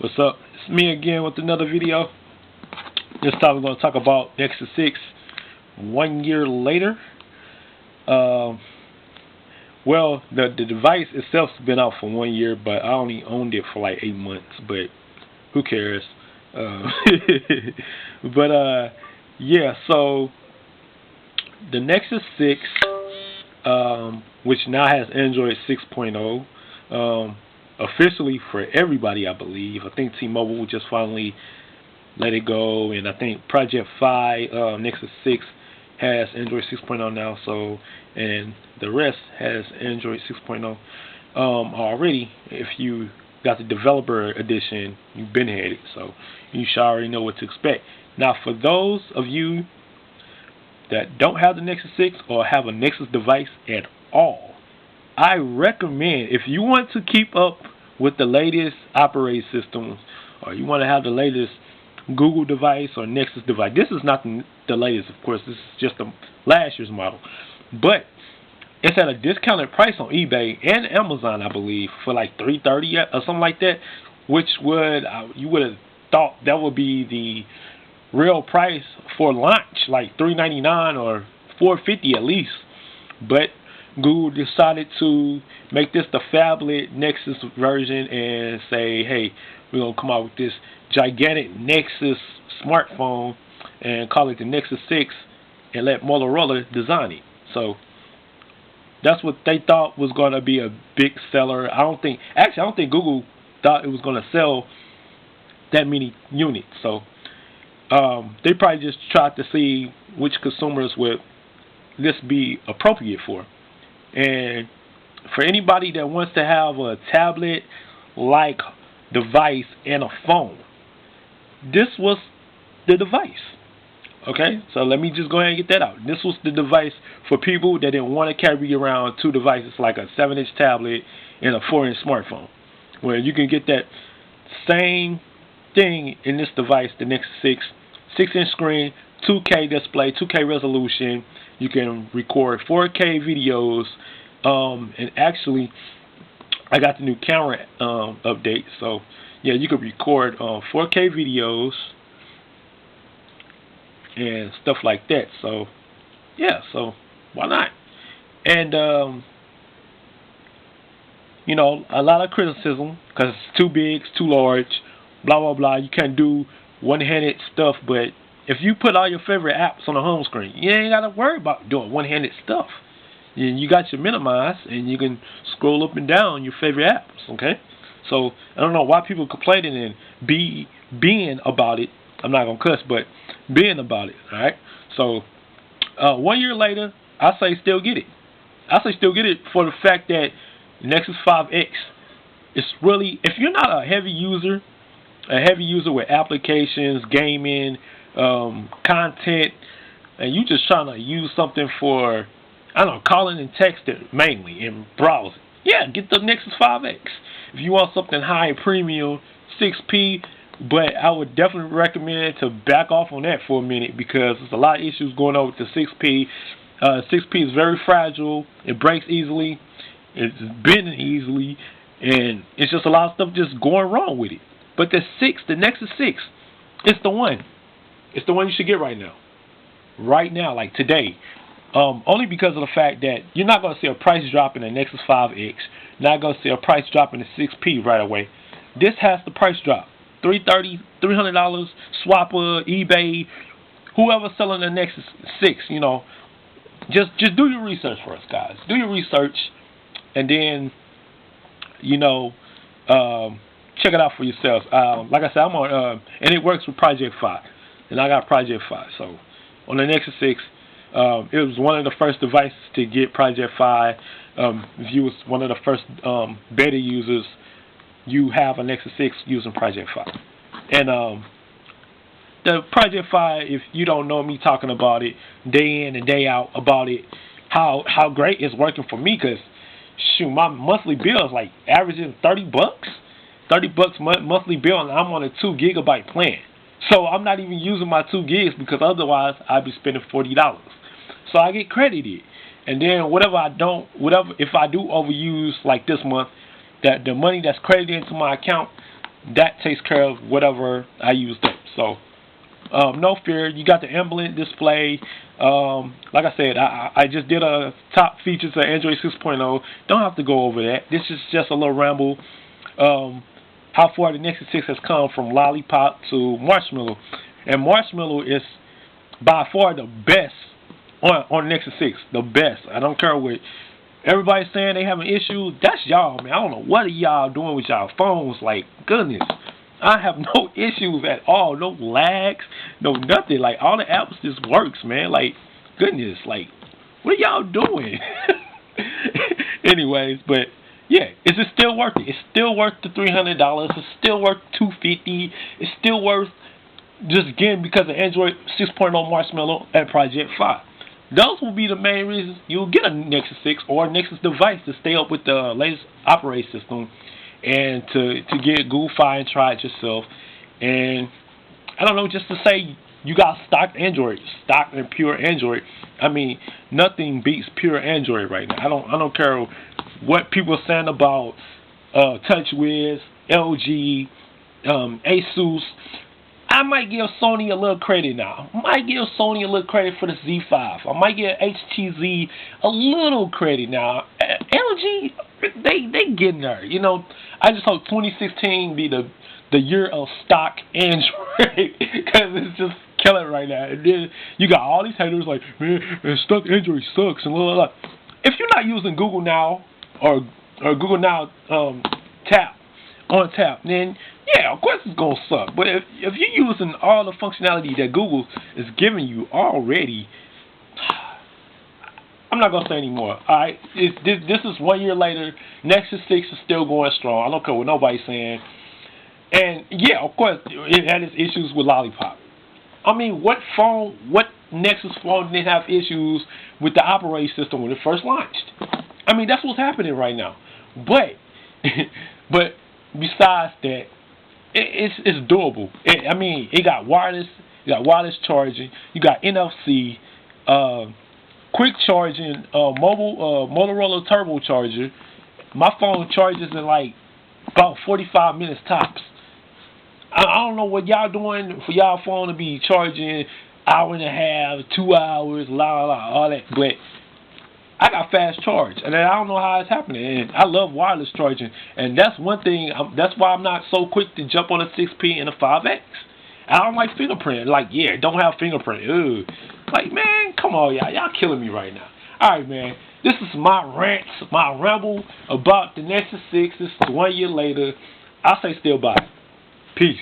What's up? It's me again with another video. This time we're going to talk about Nexus 6 1 year later. Well, the device itself's been out for 1 year, but I only owned it for like 8 months, but who cares? Yeah, so the Nexus 6, which now has Android 6.0, officially for everybody, I believe. I think T-Mobile just finally let it go, and I think Project Fi, Nexus 6 has Android 6.0 now, so, and the rest has Android 6.0 already. If you got the developer edition, you've been had it, so you should already know what to expect. Now, for those of you that don't have the Nexus 6 or have a Nexus device at all, I recommend, if you want to keep up with the latest operating systems, or you want to have the latest Google device or Nexus device. This is not the latest, of course. This is just the last year's model, but it's at a discounted price on eBay and Amazon, I believe, for like $330 or something like that. Which would you would have thought that would be the real price for launch, like $399 or $450 at least. But Google decided to make this the phablet Nexus version and say, hey, we're going to come out with this gigantic Nexus smartphone and call it the Nexus 6 and let Motorola design it. So that's what they thought was going to be a big seller. I don't think Google thought it was going to sell that many units. So they probably just tried to see which consumers would this be appropriate for. And for anybody that wants to have a tablet-like device and a phone, this was the device. Okay, so let me just go ahead and get that out. This was the device for people that didn't want to carry around two devices, like a 7-inch tablet and a 4-inch smartphone, where you can get that same thing in this device, the Nexus 6, 6-inch screen, 2K display, 2K resolution. You can record 4K videos, and actually, I got the new camera update. So, yeah, you can record 4K videos and stuff like that. So, yeah, so why not? And you know, a lot of criticism because it's too big, it's too large, blah blah blah. You can't do one-handed stuff, but if you put all your favorite apps on the home screen, you ain't got to worry about doing one-handed stuff. You got your minimize, and you can scroll up and down your favorite apps, okay? So, I don't know why people complaining and being about it. I'm not going to cuss, but being about it, all right? So, 1 year later, I say still get it. I say still get it for the fact that Nexus 5X is really, if you're not a heavy user with applications, gaming, content, and you just trying to use something for, I don't know, calling and texting mainly and browsing, yeah, get the Nexus 5X. If you want something high premium, 6P, but I would definitely recommend to back off on that for a minute because there's a lot of issues going on with the 6P. 6P is very fragile. It breaks easily. It's bending easily, and it's just a lot of stuff just going wrong with it. But the Nexus 6, it's the one. It's the one you should get right now. Right now, like today. Only because of the fact that you're not going to see a price drop in the Nexus 5X. You're not going to see a price drop in the 6P right away. This has the price drop. $330, $300, Swapper, eBay, whoever's selling the Nexus 6, you know. Just do your research first, guys. Do your research, and then, you know, check it out for yourselves. Like I said, I'm on, and it works with Project Fi, and I got Project Fi. So on the Nexus 6, it was one of the first devices to get Project Fi. If you was one of the first beta users, you have a Nexus 6 using Project Fi. And the Project Fi, if you don't know me talking about it day in and day out about it, how great it's working for me, because shoot, my monthly bill is like averaging $30. $30 monthly bill, and I'm on a 2 gigabyte plan. So I'm not even using my 2 gigs because otherwise I'd be spending $40. So I get credited, and then if I do overuse like this month, that the money that's credited into my account that takes care of whatever I used up. So no fear. You got the ambient display. Like I said, I just did a top features of Android 6.0. Don't have to go over that. This is just a little ramble. How far the Nexus 6 has come from Lollipop to Marshmallow. And Marshmallow is by far the best on Nexus 6. The best. I don't care what everybody's saying they having issues. That's y'all, man. I don't know what are y'all doing with y'all phones. Like, goodness. I have no issues at all. No lags. No nothing. Like, all the apps just works, man. Like, goodness. Like, what are y'all doing? Anyways, but yeah, is it still worth it? It's still worth the $300. It's still worth $250. It's still worth just getting because of Android 6.0 Marshmallow and Project 5. Those will be the main reasons you'll get a Nexus 6 or a Nexus device to stay up with the latest operating system and to get Google Fi and try it yourself. And I don't know, just to say you got stock Android, stock and pure Android. I mean, nothing beats pure Android right now. I don't care what people are saying about TouchWiz, LG, Asus. I might give Sony a little credit now. I might give Sony a little credit for the Z5. I might give HTC a little credit now. LG, they getting there. You know, I just hope 2016 be the year of stock Android because it's just killing right now. And then you got all these haters like, man, stock Android sucks and blah, blah, blah. If you're not using Google Now or Google Now on tap, then yeah, of course it's gonna suck. But if you're using all the functionality that Google is giving you already, I'm not gonna say anymore. All right, this is 1 year later. Nexus 6 is still going strong. I don't care what nobody's saying. And yeah, of course, it had its issues with Lollipop. I mean, what Nexus phone didn't have issues with the operating system when it first launched? I mean, that's what's happening right now. But besides that, it's doable. I mean, it got wireless. You got wireless charging. You got NFC, quick charging, mobile Motorola turbo charger. My phone charges in like about 45 minutes tops. I don't know what y'all doing for y'all phone to be charging hour and a half, 2 hours, all that. But I got fast charge, and I don't know how it's happening. And I love wireless charging, and that's one thing. That's why I'm not so quick to jump on a 6P and a 5X. I don't like fingerprint. Like, yeah, don't have fingerprint. Ugh. Like, man, come on, y'all killing me right now. All right, man. This is my rant, my ramble about the Nexus 6. This is 1 year later. I say still buy it. Peace.